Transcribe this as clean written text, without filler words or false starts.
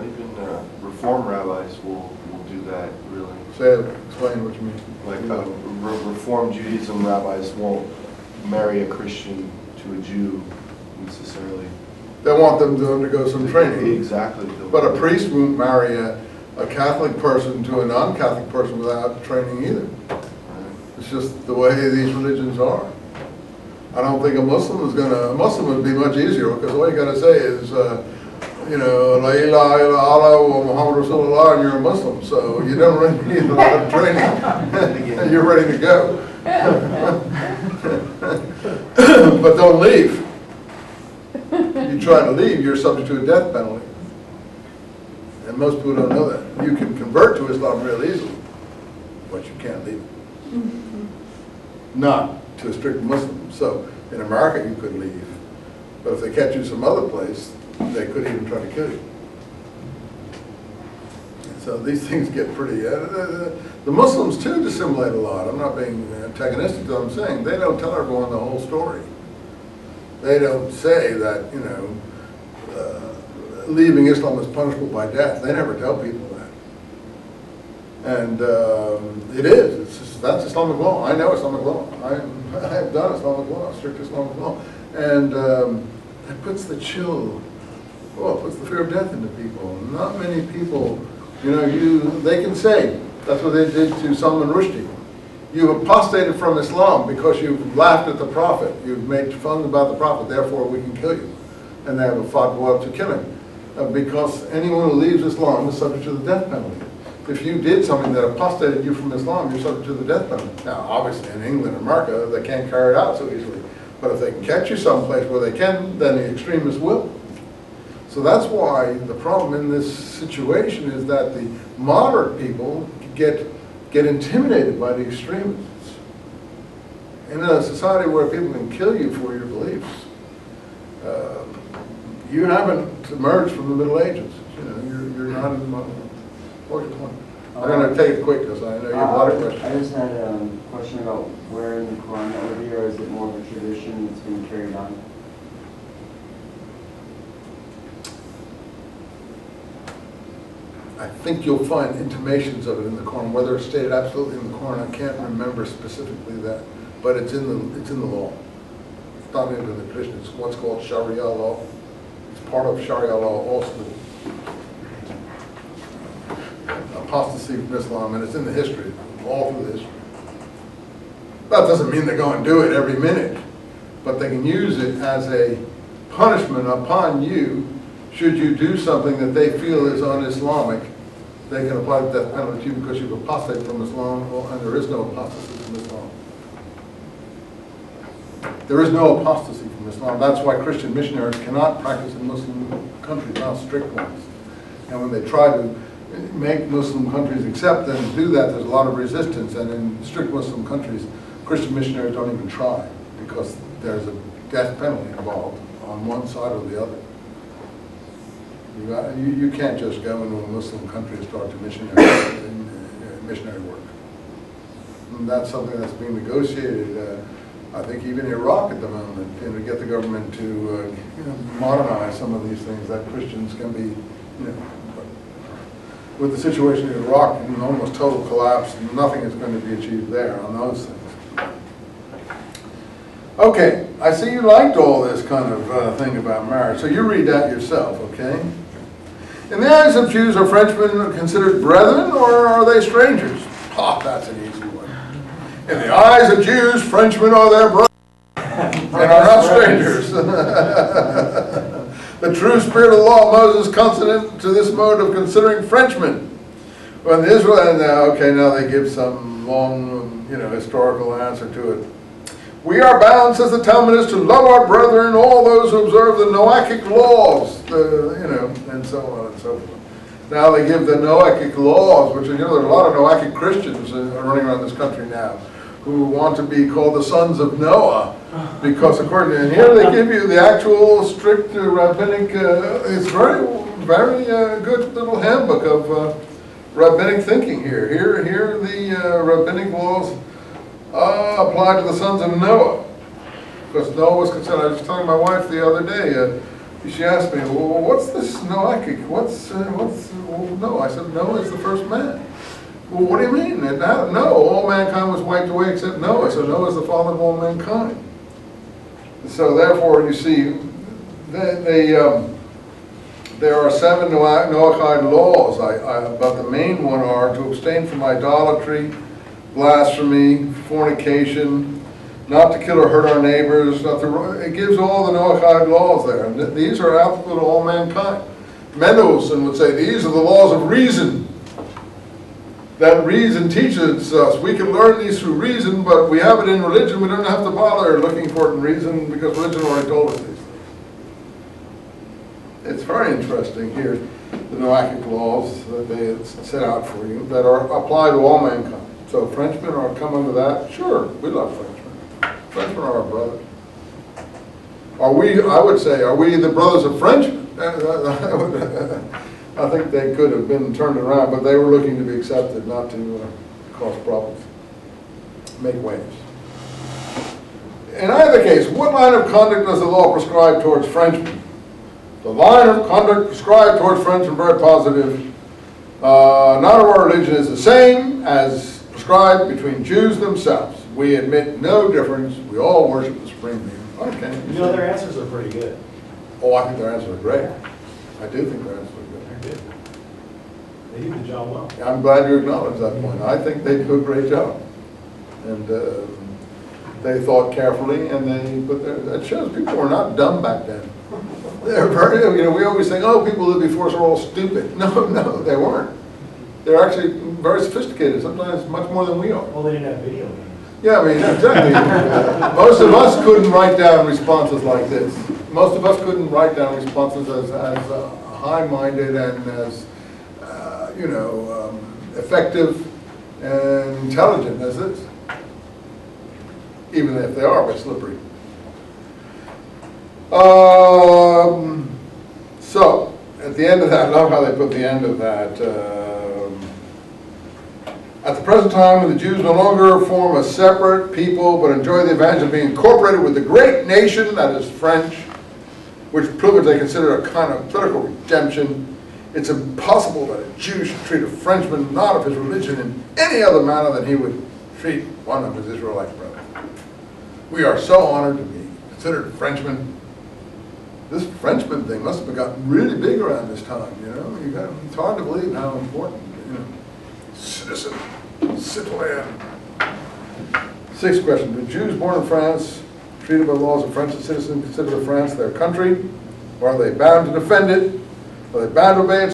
Not even Reform rabbis will do that, really. Explain what you mean. Like Reform Judaism rabbis won't marry a Christian to a Jew necessarily. They want them to undergo some training. Exactly. But a priest won't marry a Catholic person to a non-Catholic person without training either. It's just the way these religions are. I don't think a Muslim would be much easier, because all you got to say is, you know, La ilaha illallah wa Muhammad Rasulullah, and you're a Muslim, so you don't really need a lot of training. You're ready to go. But don't leave. You try to leave, you're subject to a death penalty. And most people don't know that. You can convert to Islam real easily, but you can't leave. Not to a strict Muslim. So in America you could leave, but if they catch you some other place, they could even try to kill you. So these things get pretty. The Muslims too dissimulate a lot. I'm not being antagonistic to what I'm saying. They don't tell everyone the whole story. They don't say that, you know, leaving Islam is punishable by death. They never tell people that. And it is. It's just, that's Islamic law. I know Islamic law. I have done Islamic law, strict Islamic law. And it puts the chill, well, it puts the fear of death into people. Not many people, you know, they can say, that's what they did to Salman Rushdie. You've apostated from Islam because you've laughed at the Prophet. You've made fun about the Prophet, therefore we can kill you. And they have a fatwa to kill him. Because anyone who leaves Islam is subject to the death penalty. If you did something that apostated you from Islam, you're subject to the death penalty. Now, obviously, in England and America, they can't carry it out so easily. But if they can catch you someplace where they can, then the extremists will. So that's why the problem in this situation is that the moderate people get intimidated by the extremists. In a society where people can kill you for your beliefs, you haven't emerged from the Middle Ages. You know, you're not in the modern. What's your point? I'm going to take it quick because I know you have a lot of questions. I just had a question about where in the Quran that would be, or is it more of a tradition that's being carried on? I think you'll find intimations of it in the Quran. Whether it's stated absolutely in the Quran, I can't remember specifically that, but it's in the law. It's not into the tradition. It's what's called Sharia law. It's part of Sharia law also. Apostasy from Islam, and it's in the history, all through the history. That doesn't mean they go and do it every minute, but they can use it as a punishment upon you should you do something that they feel is un-Islamic. They can apply the death penalty to you because you've apostated from Islam, and there is no apostasy from Islam. There is no apostasy from Islam. That's why Christian missionaries cannot practice in Muslim countries, not strict ones. And when they try to make Muslim countries accept them and do that, there's a lot of resistance. And in strict Muslim countries, Christian missionaries don't even try because there's a death penalty involved on one side or the other. You can't just go into a Muslim country and start to missionary work. And that's something that's being negotiated. I think even Iraq at the moment, to get the government to modernize some of these things, that Christians can be, with the situation in Iraq, in almost total collapse, nothing is going to be achieved there on those things. Okay, I see you liked all this kind of thing about marriage, so you read that yourself, okay? In the eyes of Jews, are Frenchmen considered brethren, or are they strangers? Oh, that's an easy one. In the eyes of Jews, Frenchmen are their brothers, and are not strangers. The true spirit of the law of Moses consonant to this mode of considering Frenchmen. When Israel, now they give some long, historical answer to it. We are bound, says the Talmudist, to love our brethren, all those who observe the Noachic laws, and so on and so forth. Now they give the Noachic laws, which, there's a lot of Noachic Christians running around this country now, who want to be called the sons of Noah, because according to, and here they give you the actual strict rabbinic, it's very, very good little handbook of rabbinic thinking here. Here the rabbinic laws apply to the sons of Noah, because Noah was considered, I was telling my wife the other day, she asked me, well, what's this Noachic? No, I said, Noah is the first man. Well, what do you mean? No, all mankind was wiped away except Noah, so Noah is the father of all mankind. So therefore, you see, there are 7 Noahide laws, but the main one are to abstain from idolatry, blasphemy, fornication, not to kill or hurt our neighbors. It gives all the Noahide laws there, and these are applicable to all mankind. Mendelssohn would say these are the laws of reason. That reason teaches us. We can learn these through reason, but we have it in religion. We don't have to bother looking for it in reason because religion already told us these things. It's very interesting here, the Noachic laws that they set out for you that are applied to all mankind. So Frenchmen are come under that. Sure, we love Frenchmen. Frenchmen are our brothers. Are we, I would say, are we the brothers of Frenchmen? I think they could have been turned around, but they were looking to be accepted, not to cause problems, make waves. In either case, what line of conduct does the law prescribe towards Frenchmen? The line of conduct prescribed towards Frenchmen, very positive. None of our religion is the same as prescribed between Jews themselves. We admit no difference. We all worship the supreme being. Okay. You know, their answers are pretty good. Oh, I think their answers are great. I do think their answers are good. They're good. They do the job well. I'm glad you acknowledge that point. I think they do a great job. And they thought carefully, and they put their, that shows people were not dumb back then. They're very, you know, we always think, oh, people who lived before us are all stupid. No, they weren't. They're actually very sophisticated, sometimes much more than we are. Well, they didn't have video games. Yeah, I mean, exactly. Most of us couldn't write down responses like this. Most of us couldn't write down responses as high-minded and as, you know, effective and intelligent as this. Even if they are a bit slippery. So, at the end of that, I love how they put the end of that. At the present time, when the Jews no longer form a separate people, but enjoy the advantage of being incorporated with the great nation, that is French, which privilege they consider a kind of political redemption, it's impossible that a Jew should treat a Frenchman not of his religion in any other manner than he would treat one of his Israelite brothers. We are so honored to be considered Frenchmen. This Frenchman thing must have gotten really big around this time, you know? It's hard to believe how important, you know. Citizen, citoyen. 6th question, do Jews born in France, treated by laws of French citizens, consider France their country? Or are they bound to defend it? Are they bound to obey its